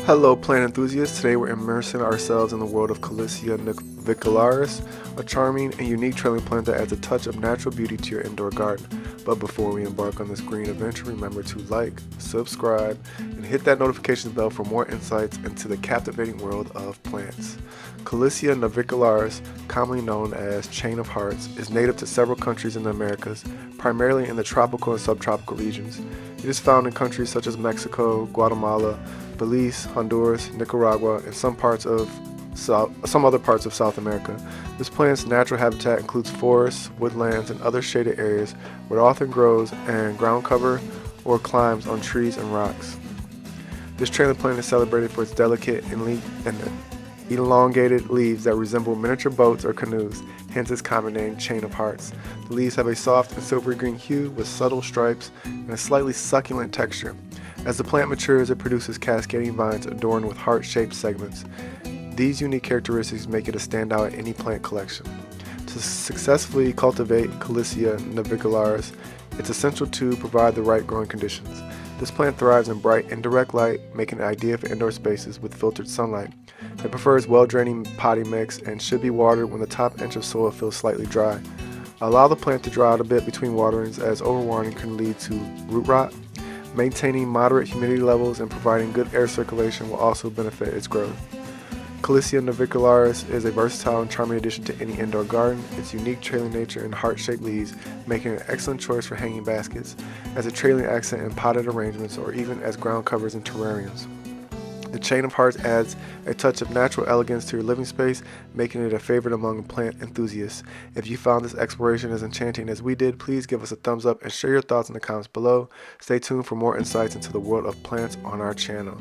Hello plant enthusiasts, today we're immersing ourselves in the world of Callisia navicularis, a charming and unique trailing plant that adds a touch of natural beauty to your indoor garden. But before we embark on this green adventure, remember to like, subscribe, and hit that notification bell for more insights into the captivating world of plants. Callisia navicularis, commonly known as chain of hearts, is native to several countries in the Americas, primarily in the tropical and subtropical regions. It is found in countries such as Mexico, Guatemala, Belize, Honduras, Nicaragua, and some other parts of South America. This plant's natural habitat includes forests, woodlands, and other shaded areas where it often grows in ground cover or climbs on trees and rocks. This trailing plant is celebrated for its delicate and elongated leaves that resemble miniature boats or canoes, hence its common name, chain of hearts. The leaves have a soft and silvery green hue with subtle stripes and a slightly succulent texture. As the plant matures, it produces cascading vines adorned with heart-shaped segments. These unique characteristics make it a standout in any plant collection. To successfully cultivate Callisia navicularis, it's essential to provide the right growing conditions. This plant thrives in bright indirect light, making it ideal for indoor spaces with filtered sunlight. It prefers well-draining potting mix and should be watered when the top inch of soil feels slightly dry. Allow the plant to dry out a bit between waterings, as overwatering can lead to root rot. Maintaining moderate humidity levels and providing good air circulation will also benefit its growth. Callisia navicularis is a versatile and charming addition to any indoor garden. Its unique trailing nature and heart-shaped leaves make it an excellent choice for hanging baskets, as a trailing accent in potted arrangements, or even as ground covers in terrariums. The chain of hearts adds a touch of natural elegance to your living space, making it a favorite among plant enthusiasts. If you found this exploration as enchanting as we did, please give us a thumbs up and share your thoughts in the comments below. Stay tuned for more insights into the world of plants on our channel.